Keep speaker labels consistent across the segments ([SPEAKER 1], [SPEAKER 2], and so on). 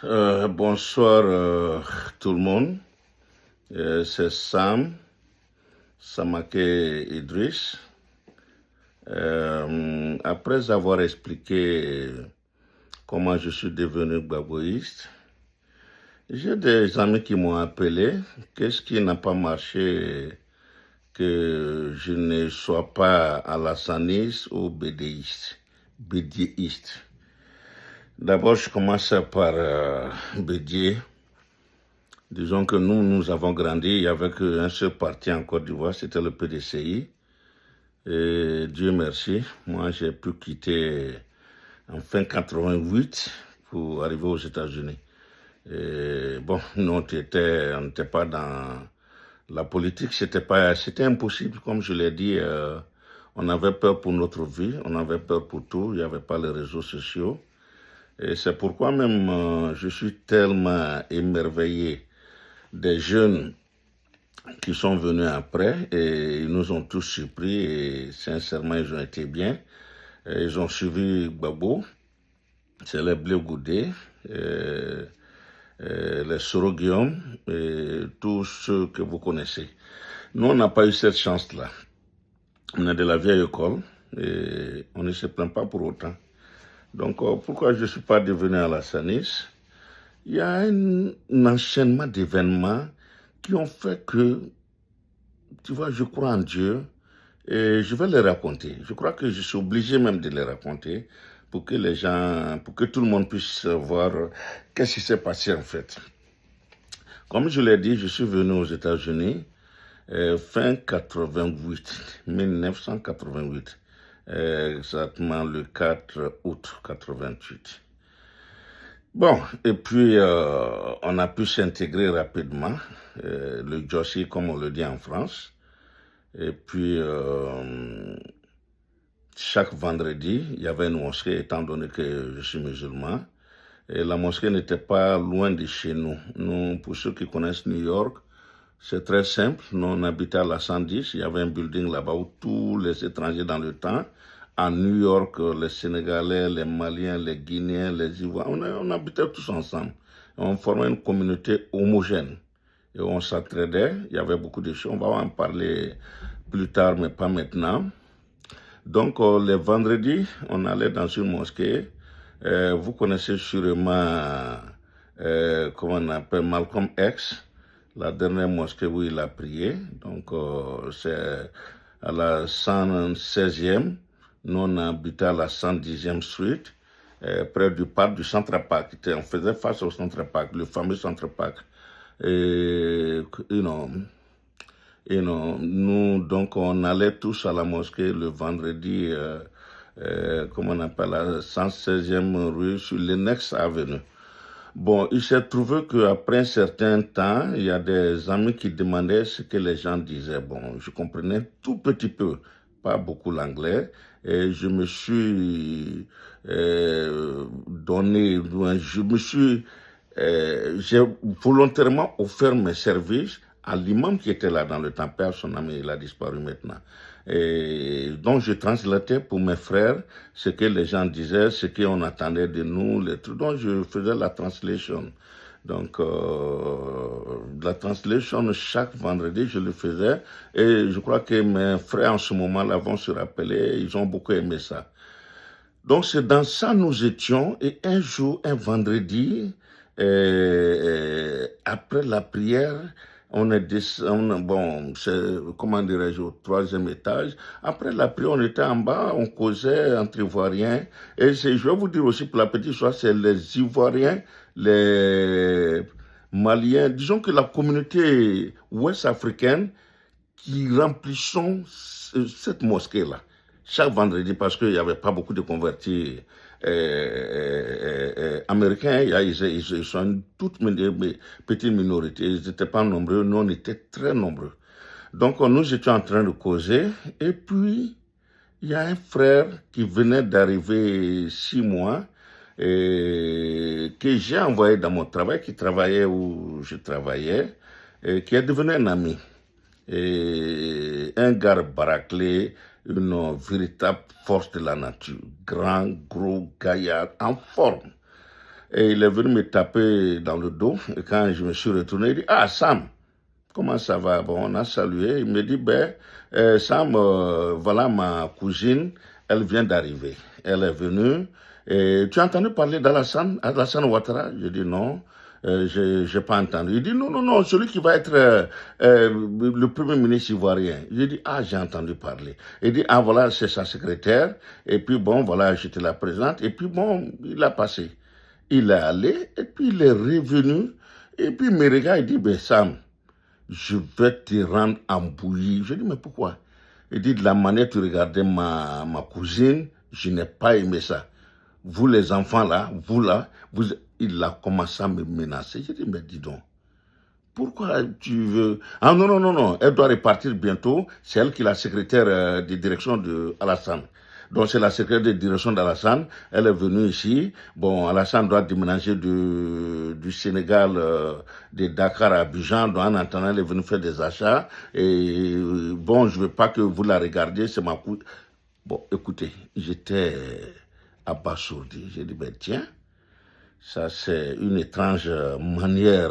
[SPEAKER 1] Bonsoir tout le monde. C'est Samake Idriss. Après avoir expliqué comment je suis devenu gbagboïste, j'ai des amis qui m'ont appelé. Qu'est-ce qui n'a pas marché que je ne sois pas alassaniste ou bédéiste? D'abord, je commence par Bédier. Disons que nous avons grandi, il n'y avait qu'un seul parti en Côte d'Ivoire, c'était le PDCI. Et Dieu merci, moi j'ai pu quitter en fin 88 pour arriver aux États-Unis. Et bon, nous on n'était pas dans la politique, c'était impossible, comme je l'ai dit. On avait peur pour notre vie, on avait peur pour tout, il n'y avait pas les réseaux sociaux. Et c'est pourquoi même je suis tellement émerveillé des jeunes qui sont venus après et ils nous ont tous surpris et sincèrement ils ont été bien. Et ils ont suivi Gbagbo, c'est les Blé Goudé, les Soro Guillaume et tous ceux que vous connaissez. Nous on n'a pas eu cette chance-là. On est de la vieille école et on ne se plaint pas pour autant. Donc pourquoi je ne suis pas devenu alassaniste? Il y a un enchaînement d'événements qui ont fait que, tu vois, je crois en Dieu et je vais les raconter. Je crois que je suis obligé même de les raconter pour que les gens, pour que tout le monde puisse voir qu'est-ce qui s'est passé en fait. Comme je l'ai dit, je suis venu aux États-Unis fin 88, 1988, exactement le 4 août 88. Bon, et puis on a pu s'intégrer rapidement, le Jossi comme on le dit en France. Et puis chaque vendredi, il y avait une mosquée, étant donné que je suis musulman. Et la mosquée n'était pas loin de chez nous. Nous, pour ceux qui connaissent New York, c'est très simple. Nous, on habitait à la 110. Il y avait un building là-bas où tous les étrangers dans le temps, à New York, les Sénégalais, les Maliens, les Guinéens, les Ivoiriens, on habitait tous ensemble. On formait une communauté homogène. Et on s'entraidait. Il y avait beaucoup de choses. On va en parler plus tard, mais pas maintenant. Donc, les vendredis, on allait dans une mosquée. Vous connaissez sûrement, comment on appelle, Malcolm X, la dernière mosquée où il a prié. Donc, c'est à la 116e. Nous, on habitait à la 110e Street, près du parc du Central Park. On faisait face au Central Park, le fameux Central Park. Et, nous, donc, on allait tous à la mosquée le vendredi, comment on appelle, la 116e rue sur l'Ennex Avenue. Bon, il s'est trouvé qu'après un certain temps, il y a des amis qui demandaient ce que les gens disaient. Bon, je comprenais tout petit peu, pas beaucoup l'anglais, et je me suis j'ai volontairement offert mes services à l'imam qui était là dans le temps. Père, son ami, il a disparu maintenant. Et donc, je translatais pour mes frères ce que les gens disaient, ce qu'on attendait de nous, les trucs. Donc, je faisais la translation. Donc, la translation, chaque vendredi, je le faisais. Et je crois que mes frères, en ce moment-là, vont se rappeler, ils ont beaucoup aimé ça. Donc, c'est dans ça nous étions. Et un jour, un vendredi, après la prière, on est descendu, bon, c'est, comment dirais-je, au 3e étage. Après la prière, on était en bas, on causait entre Ivoiriens. Et je vais vous dire aussi, pour la petite histoire, c'est les Ivoiriens, les Maliens, disons que la communauté ouest-africaine qui remplissons cette mosquée-là chaque vendredi parce qu'il n'y avait pas beaucoup de convertis américains. Ils sont une toute petite minorité. Ils n'étaient pas nombreux, nous on était très nombreux. Donc nous étions en train de causer et puis il y a un frère qui venait d'arriver 6 mois que j'ai envoyé dans mon travail, qui travaillait où je travaillais, et qui est devenu un ami. Et un gars baraquelé, une véritable force de la nature, grand, gros, gaillard, en forme. Et il est venu me taper dans le dos. Et quand je me suis retourné, il dit, ah Sam, comment ça va? Bon, on a salué. Il me dit, ben, Sam, voilà ma cousine, elle vient d'arriver. Elle est venue. Et tu as entendu parler d'Alassane Ouattara? Je dis non. Je n'ai pas entendu. Il dit non, non, non, celui qui va être le premier ministre ivoirien. Je dis ah, j'ai entendu parler. Il dit ah, voilà, c'est sa secrétaire. Et puis bon, voilà, je te la présente. Et puis bon, il a passé. Il est allé, et puis il est revenu. Et puis il me regarde, il dit ben Sam, je vais te rendre embouilli. Je dis mais pourquoi? Il dit de la manière dont tu regardais ma cousine, je n'ai pas aimé ça. Vous les enfants là, vous là, il a commencé à me menacer. J'ai dit, mais dis donc, pourquoi tu veux... Ah non, non, non, non, elle doit repartir bientôt. C'est elle qui est la secrétaire de direction de Alassane. Donc c'est la secrétaire de direction d'Alassane. Elle est venue ici. Bon, Alassane doit déménager du Sénégal, de Dakar à Abidjan. Donc en attendant, elle est venue faire des achats. Et bon, je ne veux pas que vous la regardiez, c'est ma coûte. Bon, écoutez, j'étais abasourdi. J'ai dit, ben tiens, ça c'est une étrange manière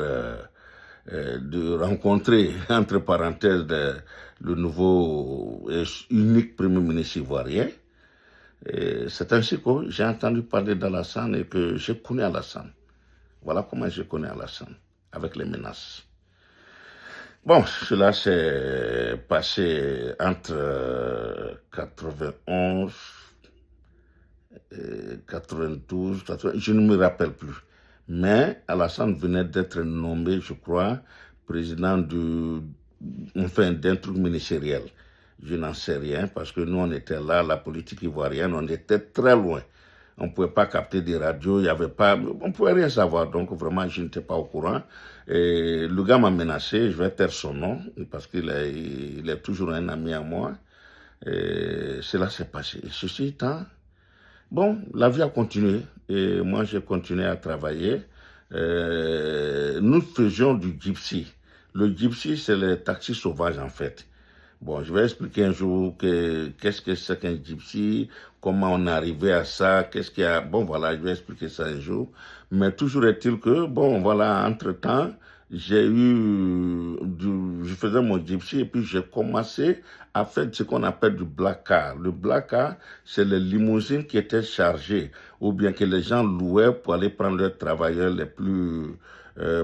[SPEAKER 1] de rencontrer, entre parenthèses, le nouveau et unique premier ministre ivoirien. C'est ainsi que j'ai entendu parler d'Alassane et que je connais Alassane. Voilà comment je connais Alassane, avec les menaces. Bon, cela s'est passé entre 91... 92, 80, je ne me rappelle plus. Mais Alassane venait d'être nommé, je crois, président d'un truc ministériel. Je n'en sais rien parce que nous, on était là, la politique ivoirienne, on était très loin. On ne pouvait pas capter des radios, il y avait pas, on ne pouvait rien savoir. Donc vraiment, je n'étais pas au courant. Et le gars m'a menacé, je vais taire son nom parce qu'il est toujours un ami à moi. Et cela s'est passé. Ceci étant, bon, la vie a continué et moi j'ai continué à travailler. Nous faisions du gypsy. Le gypsy, c'est le taxi sauvage en fait. Bon, je vais expliquer un jour qu'est-ce que c'est qu'un gypsy, comment on est arrivé à ça, qu'est-ce qu'il y a. Bon, voilà, je vais expliquer ça un jour. Mais toujours est-il que, bon, voilà, entre-temps, je faisais mon gypsy et puis j'ai commencé à faire ce qu'on appelle du black car. Le black car, c'est les limousines qui étaient chargées ou bien que les gens louaient pour aller prendre leurs travailleurs les plus,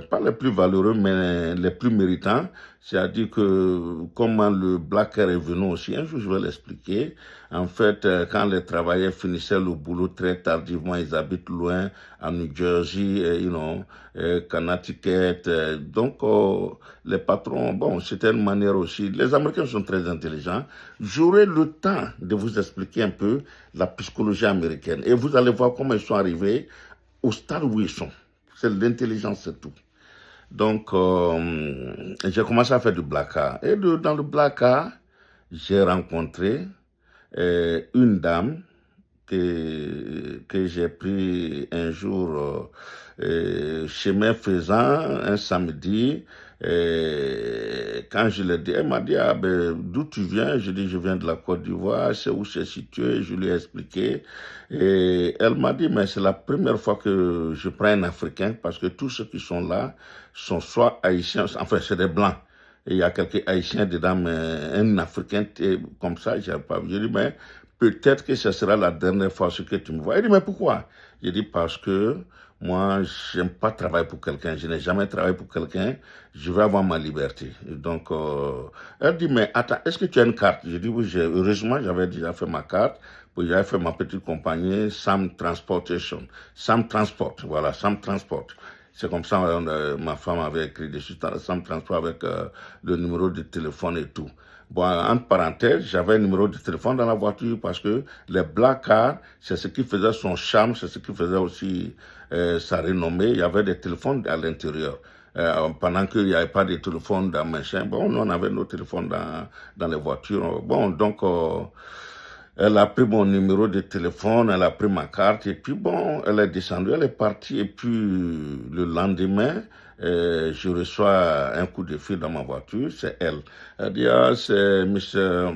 [SPEAKER 1] pas les plus valeureux, mais les plus méritants. C'est-à-dire que comment le black car est venu aussi, un jour je vais l'expliquer. En fait, quand les travailleurs finissaient le boulot très tardivement, ils habitent loin, à New Jersey, Connecticut. Donc, les patrons, bon, c'était une manière aussi. Les Américains sont très intelligents. J'aurai le temps de vous expliquer un peu la psychologie américaine. Et vous allez voir comment ils sont arrivés au stade où ils sont. C'est l'intelligence, c'est tout. Donc, j'ai commencé à faire du black car. Et dans le black car, j'ai rencontré une dame que j'ai pris un jour chemin faisant, un samedi. Quand je l'ai dit, elle m'a dit, ah ben, d'où tu viens? Je dis, je viens de la Côte d'Ivoire, c'est où c'est situé? Je lui ai expliqué. Et elle m'a dit, mais c'est la première fois que je prends un Africain parce que tous ceux qui sont là sont soit haïtiens, enfin c'est des blancs. Et il y a quelques haïtiens dedans, mais un Africain comme ça, je n'ai pas vu. Je dis, mais peut-être que ce sera la dernière fois que tu me vois. Elle dit, mais pourquoi? Je dis, parce que moi, je n'aime pas travailler pour quelqu'un. Je n'ai jamais travaillé pour quelqu'un. Je veux avoir ma liberté. Et donc, elle dit, mais attends, est-ce que tu as une carte? Je dis, oui, heureusement, j'avais déjà fait ma carte. Puis j'avais fait ma petite compagnie, Sam Transportation. Sam Transport, voilà, Sam Transport. C'est comme ça, ma femme avait écrit dessus, Sam Transport avec le numéro de téléphone et tout. Bon, entre parenthèses, j'avais un numéro de téléphone dans la voiture parce que les black cars, c'est ce qui faisait son charme, c'est ce qui faisait aussi sa renommée. Il y avait des téléphones à l'intérieur. Pendant qu'il n'y avait pas de téléphone dans machin, bon, nous on avait nos téléphones dans les voitures. Bon, donc, elle a pris mon numéro de téléphone, elle a pris ma carte, et puis bon, elle est descendue, elle est partie, et puis le lendemain, je reçois un coup de fil dans ma voiture, c'est elle. Elle dit, ah, c'est monsieur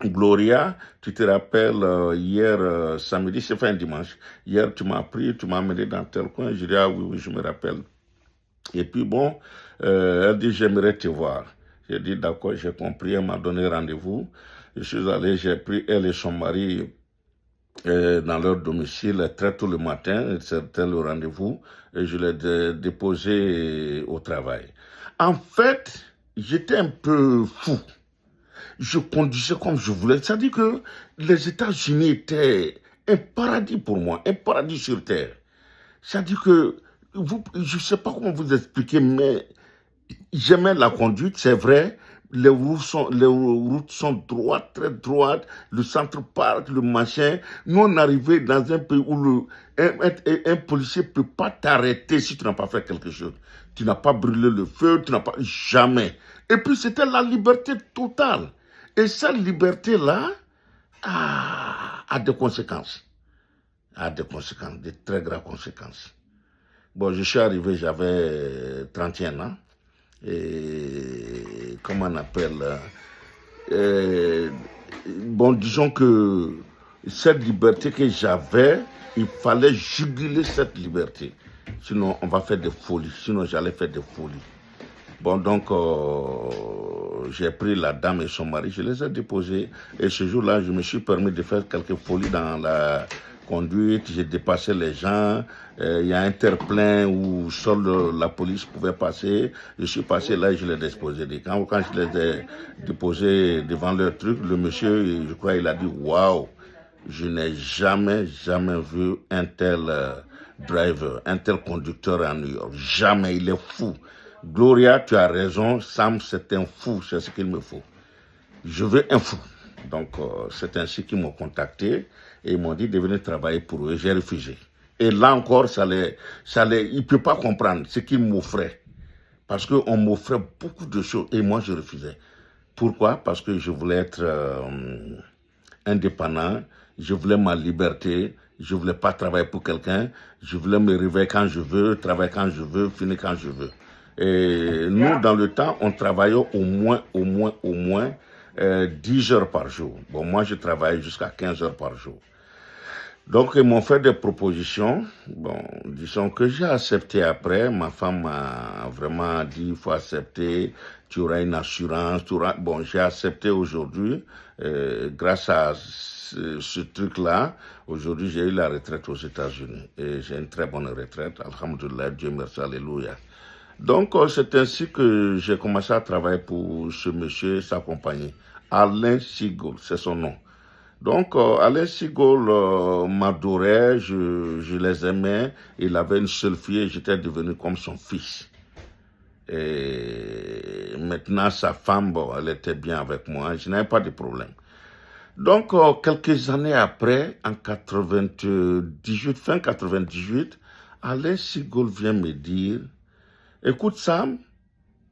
[SPEAKER 1] Gloria, tu te rappelles, hier, samedi, c'est fin dimanche. Hier, tu m'as pris, tu m'as amené dans tel coin. Je dis, ah oui, oui, je me rappelle. Et puis bon, elle dit, j'aimerais te voir. J'ai dit, d'accord, j'ai compris, elle m'a donné rendez-vous. Je suis allé, j'ai pris elle et son mari dans leur domicile très tôt le matin, c'était le rendez-vous, et je l'ai déposé au travail. En fait, j'étais un peu fou. Je conduisais comme je voulais. C'est-à-dire que les États-Unis étaient un paradis pour moi, un paradis sur terre. C'est-à-dire que, je ne sais pas comment vous expliquer, mais j'aimais la conduite, c'est vrai. Les routes sont droites, très droites, le centre parc, le machin. Nous, on arrivait dans un pays où un policier ne peut pas t'arrêter si tu n'as pas fait quelque chose. Tu n'as pas brûlé le feu, tu n'as pas... Jamais. Et puis, c'était la liberté totale. Et cette liberté-là a des conséquences. A des conséquences, de très graves conséquences. Bon, je suis arrivé, j'avais 31 ans. Et comment on appelle bon, disons que cette liberté que j'avais, il fallait juguler cette liberté. Sinon, on va faire des folies. Sinon, j'allais faire des folies. Bon, donc, j'ai pris la dame et son mari, je les ai déposés. Et ce jour-là, je me suis permis de faire quelques folies dans la conduite. J'ai dépassé les gens. Il y a un terre-plein où seule la police pouvait passer. Je suis passé là et je les ai déposés. Quand je les ai déposés devant leur truc, le monsieur, je crois, il a dit « Waouh, je n'ai jamais vu un tel driver, un tel conducteur à New York. Jamais, il est fou. » Gloria, tu as raison, Sam, c'est un fou, c'est ce qu'il me faut. Je veux un fou. Donc, c'est ainsi qu'ils m'ont contacté et ils m'ont dit de venir travailler pour eux. J'ai refusé. Et là encore, il ne peut pas comprendre ce qu'ils m'offraient. Parce qu'on m'offrait beaucoup de choses et moi, je refusais. Pourquoi? Parce que je voulais être indépendant, je voulais ma liberté, je ne voulais pas travailler pour quelqu'un, je voulais me réveiller quand je veux, travailler quand je veux, finir quand je veux. Et nous, dans le temps, on travaillait au moins 10 heures par jour. Bon, moi, je travaillais jusqu'à 15 heures par jour. Donc, ils m'ont fait des propositions. Bon, disons que j'ai accepté après. Ma femme m'a vraiment dit, il faut accepter, tu auras une assurance. Bon, j'ai accepté aujourd'hui. Grâce à ce truc-là, aujourd'hui, j'ai eu la retraite aux États-Unis. Et j'ai une très bonne retraite. Alhamdulillah, Dieu merci, alléluia. Donc, c'est ainsi que j'ai commencé à travailler pour ce monsieur, sa compagnie. Alain Seagull, c'est son nom. Donc, Alain Seagull m'adorait, je les aimais. Il avait une seule fille et j'étais devenu comme son fils. Et maintenant, sa femme, bon, elle était bien avec moi, je n'avais pas de problème. Donc, quelques années après, en 98, fin 98, Alain Seagull vient me dire, écoute Sam,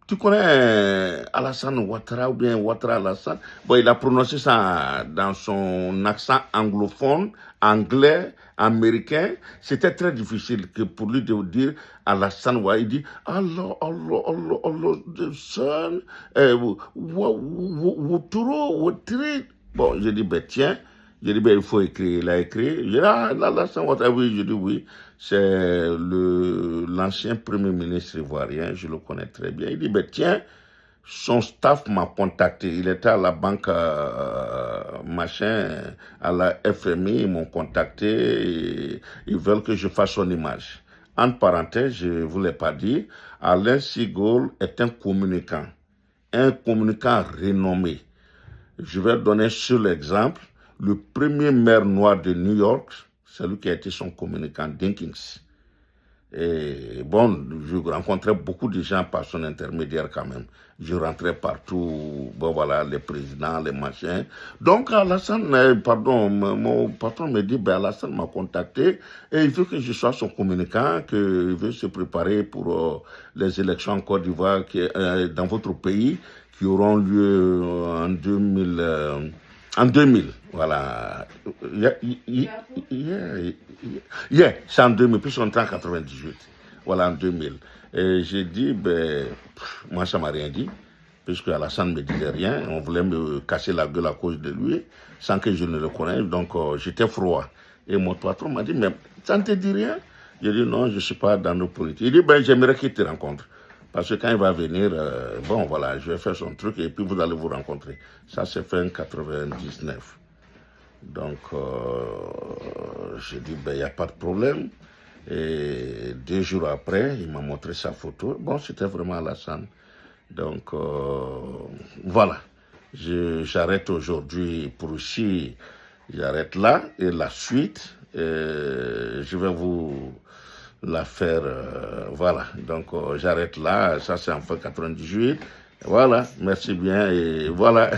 [SPEAKER 1] tu connais Alassane Ouattara ou bien Ouattara Alassane? Bon, il a prononcé ça dans son accent anglophone, anglais, américain. C'était très difficile que pour lui de dire Alassane Ouattara. Il dit Allah, the son, Ouattara. Bon, je dis, ben tiens. Je dis, ben il faut écrire. Il a écrit. Je dis, ah, Alassane Ouattara, oui, je dis oui. C'est l'ancien premier ministre ivoirien, je le connais très bien. Il dit, ben tiens, son staff m'a contacté. Il était à la banque machin, à la FMI, ils m'ont contacté. Et ils veulent que je fasse son image. Entre parenthèses, je ne vous l'ai pas dit, Alain Seagull est un communicant renommé. Je vais donner sur l'exemple, le premier maire noir de New York, c'est lui qui a été son communicant, Dinkins. Et bon, je rencontrais beaucoup de gens par son intermédiaire quand même. Je rentrais partout, bon voilà, les présidents, les machins. Donc Alassane, mon patron me dit, ben Alassane m'a contacté et il veut que je sois son communicant, qu'il veut se préparer pour les élections en Côte d'Ivoire dans votre pays qui auront lieu en 2000. En 2000, voilà. C'est en 2000, puis on est en 98. Voilà, en 2000. Et j'ai dit, ben, moi, ça m'a rien dit. puisque Alassane ne me disait rien. On voulait me casser la gueule à cause de lui, sans que je ne le connaisse. Donc, j'étais froid. Et mon patron m'a dit, mais ça ne te dit rien? J'ai dit, non, je ne suis pas dans nos politiques. Il dit, ben, j'aimerais qu'il te rencontre. Parce que quand il va venir, bon, voilà, je vais faire son truc et puis vous allez vous rencontrer. Ça, c'est fin 99. Donc, j'ai dit, ben, il n'y a pas de problème. Et 2 jours après, il m'a montré sa photo. Bon, c'était vraiment Alassane. Donc, voilà. J'arrête aujourd'hui pour ici. J'arrête là. Et la suite, je vais vous la faire. Voilà. Donc, j'arrête là. Ça, c'est en fin 98. Voilà. Merci bien. Et voilà.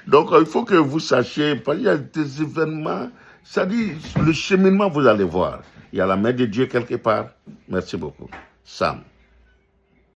[SPEAKER 1] Donc, il faut que vous sachiez, parce qu'il y a des événements. Ça dit, le cheminement, vous allez voir. Il y a la main de Dieu quelque part. Merci beaucoup. Sam.